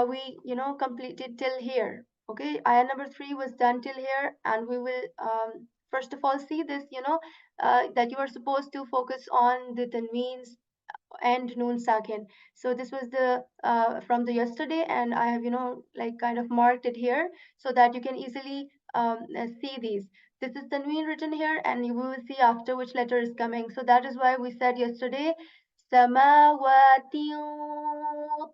we completed till here. Okay, ayah number 3 was done till here, and we will first of all see this, that you are supposed to focus on the tanweens and noon sakin. So this was the from the yesterday, and I have like kind of marked it here so that you can easily see these. This is tanween written here, and you will see after which letter is coming. So that is why we said yesterday samawatin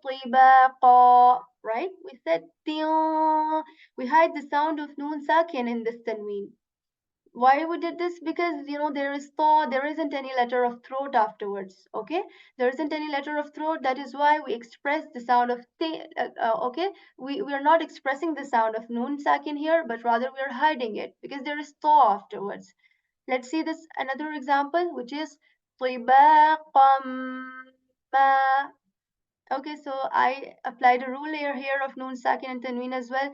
tibaqa, right? We said tiyan. We hide the sound of noon sakin in this tanween. Why we did this? Because there is thaw, there isn't any letter of throat afterwards. Okay, there isn't any letter of throat. That is why we express the sound of okay, we are not expressing the sound of noon sakin here, but rather we are hiding it because there is thaw afterwards. Let's see this another example, which is طِبَاقًا مَا. Okay, so I applied a rule here of noon sakin and tanween as well.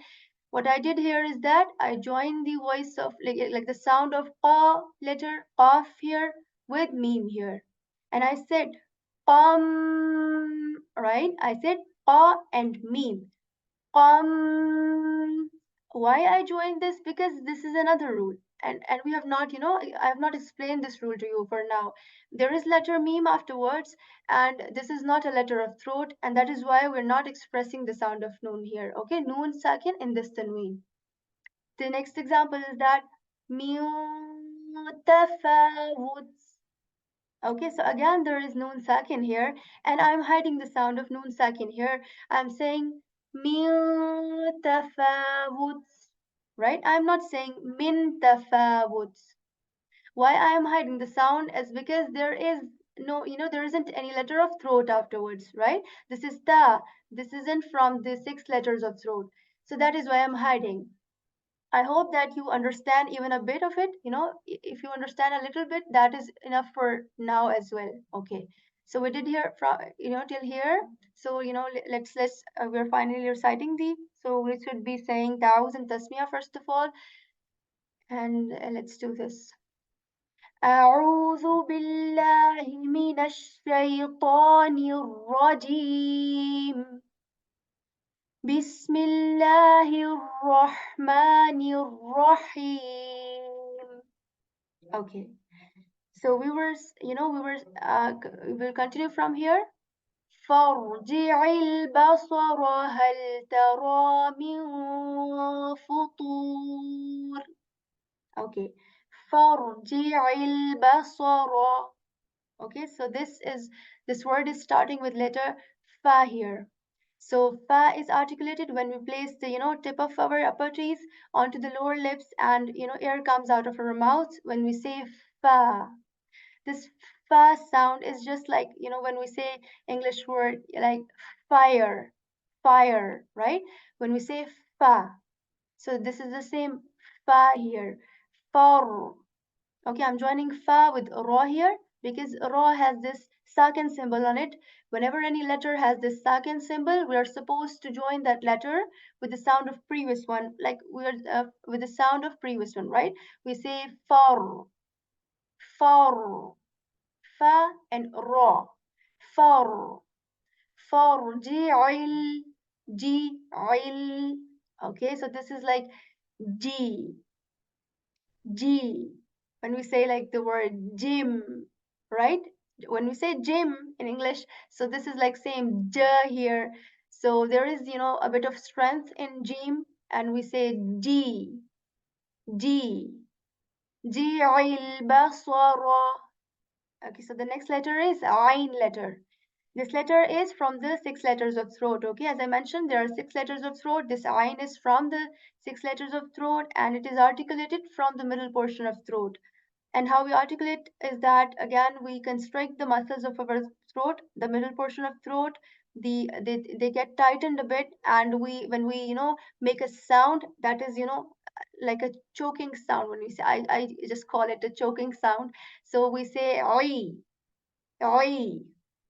What I did here is that I joined the voice of like the sound of qa letter qaf here with meme here, and I said qam, right? I said qa and meme qam. Why I joined this? Because this is another rule, and we have not, I have not explained this rule to you for now. There is letter meme afterwards, and this is not a letter of throat, and that is why we're not expressing the sound of noon here. Okay, noon sakin in this tanween. The next example is that mutafawuts. Okay, so again there is noon sakin here, and I'm hiding the sound of noon sakin here. I'm saying mutafawuts, right? I'm not saying min tafawuts. Why I am hiding the sound is because there is no, there isn't any letter of throat afterwards, right? This is ta. This isn't from the 6 letters of throat. So that is why I'm hiding. I hope that you understand even a bit of it. If you understand a little bit, that is enough for now as well. Okay. So we did here from till here. So we're finally reciting the. So we should be saying Ta'awuz and Tasmiyah first of all, and let's do this. أعوذ بالله من الشيطان الرجيم. بسم الله الرحمن الرحيم. Okay, so we will continue from here. فارجع البصر هل ترى من فطور. Okay, فارجع البصر. Okay, so this word is starting with letter fa here. So fa is articulated when we place the tip of our upper teeth onto the lower lips, and air comes out of our mouth when we say fa. This fa sound is just like when we say English word like fire, fire, right? When we say fa, so this is the same fa here. Far. Okay, I'm joining fa with ra here because ra has this sakin symbol on it. Whenever any letter has this sakin symbol, we are supposed to join that letter with the sound of previous one, like we're with the sound of previous one, right? We say far, far, fa and ra, far, farji'il, ji'il. Okay, so this is like G, G. When we say like the word gym, right? When we say gym in English, so this is like same j here. So there is, a bit of strength in gym, and we say G, G, Ji'il basara. Okay, so the next letter is Ain letter. This letter is from the 6 letters of throat. Okay, as I mentioned, there are 6 letters of throat. This Ain is from the 6 letters of throat, and it is articulated from the middle portion of throat. And how we articulate is that again we constrict the muscles of our throat, the middle portion of throat. They get tightened a bit, and when we make a sound that is like a choking sound. When we say, I just call it a choking sound. So we say oi, oi.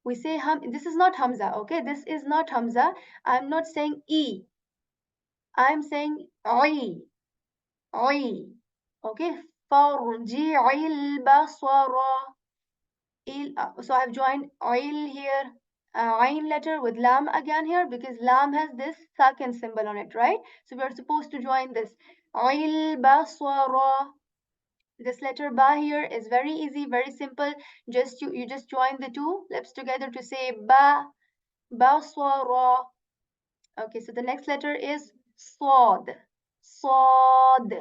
We say this is not hamza. Okay, this is not hamza. I'm not saying e. I'm saying oi, oi. Okay, فارجع البصر. So I've joined oil here, ayn letter with lam again here, because lam has this sakin symbol on it, right? So we are supposed to join this. Il basara. This letter ba here is very easy, very simple. Just you just join the two lips together to say ba, basara. Okay, so the next letter is sod. Sod.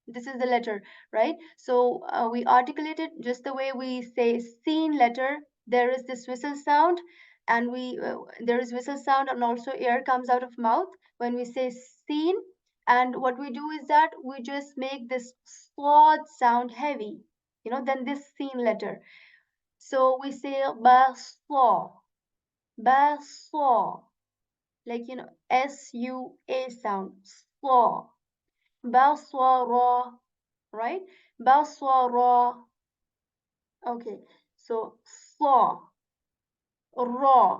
This is the letter, right? So we articulate it just the way we say seen letter. There is this whistle sound, and there is whistle sound, and also air comes out of mouth when we say seen. And what we do is that we just make this sod sound heavy, than this seen letter. So we say ba saw, ba saw, like S-U-A sound, saw, baswara, right? Baswara. Okay, so saw, raw.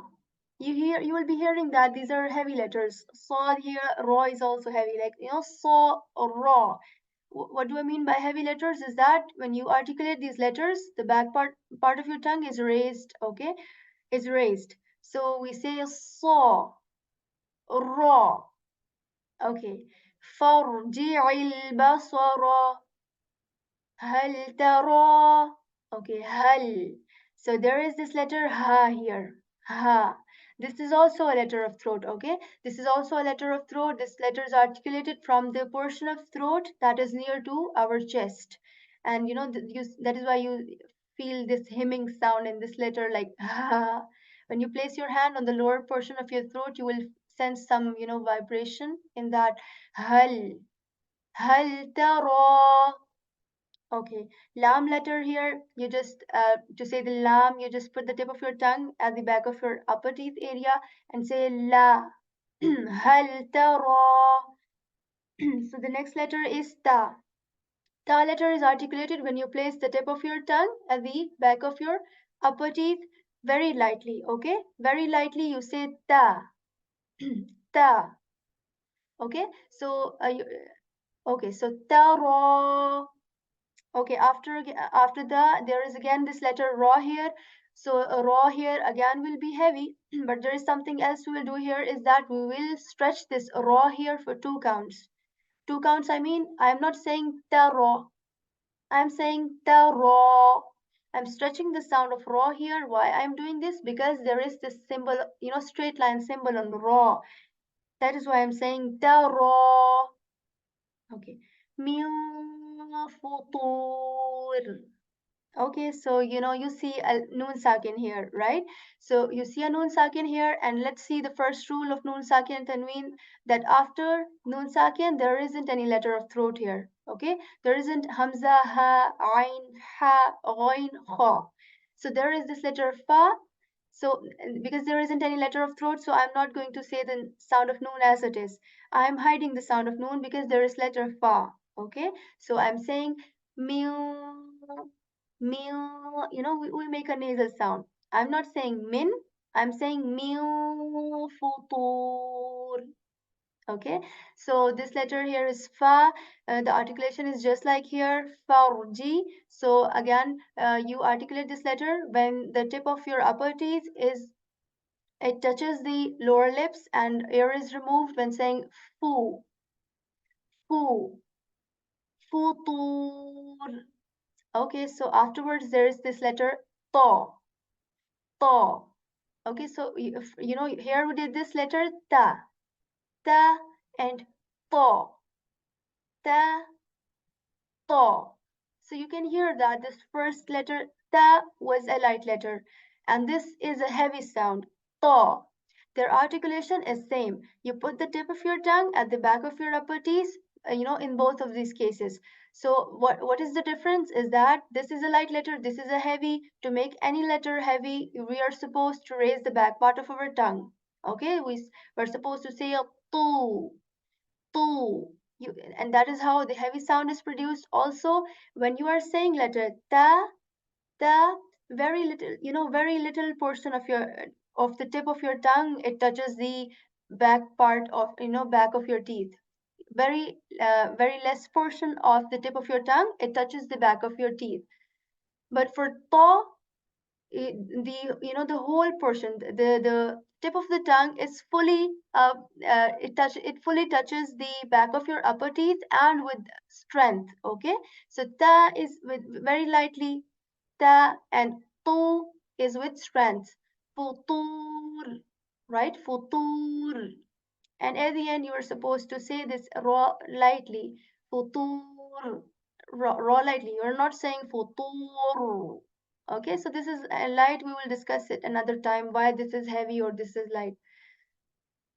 You will be hearing that these are heavy letters. Saw here, raw is also heavy, like saw, raw. What do I mean by heavy letters is that when you articulate these letters, the back part of your tongue is raised, okay? Is raised. So we say saw, raw. Okay. فارجع البصر هل ترى. Okay, هل. So there is this letter ha here. Ha. This is also a letter of throat, okay? This is also a letter of throat. This letter is articulated from the portion of throat that is near to our chest. And that is why you feel this hemming sound in this letter, like ha. When you place your hand on the lower portion of your throat, you will sense some, vibration in that hal. Hal tara. Okay, lam letter here, you just, to say the lam, you just put the tip of your tongue at the back of your upper teeth area and say la. Hal tara. So the next letter is ta. Ta letter is articulated when you place the tip of your tongue at the back of your upper teeth very lightly, okay? Very lightly you say ta. Ta. Okay, so okay, so tara. Okay, after there is again this letter raw here. So raw here again will be heavy, but there is something else we will do here, is that we will stretch this raw here for 2 counts. 2 counts, I mean, I'm not saying ta raw, I'm saying ta raw. I'm stretching the sound of raw here. Why I'm doing this? Because there is this symbol, straight line symbol on the raw. That is why I'm saying ta raw. Okay. Min futur. Okay, so you see a noon sakin here, right? So you see a noon sakin here, and let's see the first rule of noon sakin and tanween, that after noon sakin there isn't any letter of throat here. Okay, there isn't hamza, ha, ain, ha, ghain, kha. So there is this letter fa. So because there isn't any letter of throat, so I'm not going to say the sound of noon as it is. I'm hiding the sound of noon because there is letter fa. Okay, so I'm saying mew, mew. We make a nasal sound. I'm not saying min, I'm saying mew futur. Okay, so this letter here is fa. The articulation is just like here, farji. So again, you articulate this letter when the tip of your upper teeth it touches the lower lips, and air is removed when saying fu, fu, futur. Okay, so afterwards there is this letter to, to. Okay, so here we did this letter ta, ta, and to, ta, to. So you can hear that this first letter ta was a light letter, and this is a heavy sound, to. Their articulation is same. You put the tip of your tongue at the back of your upper teeth, in both of these cases. So what is the difference is that this is a light letter, this is a heavy. To make any letter heavy, we are supposed to raise the back part of our tongue. Okay, we're supposed to say a tu, tu. And that is how the heavy sound is produced. Also, when you are saying letter ta, ta, very little, very little portion of the tip of your tongue, it touches the back part of, back of your teeth. Very less portion of the tip of your tongue, it touches the back of your teeth. But for to, the whole portion, the tip of the tongue is fully it fully touches the back of your upper teeth and with strength. Okay, so ta is with very lightly, ta, and tu is with strength. Futur, right? Futur. And at the end, you are supposed to say this raw lightly. Futur. Raw lightly. You are not saying futur. Okay, so this is light. We will discuss it another time why this is heavy or this is light.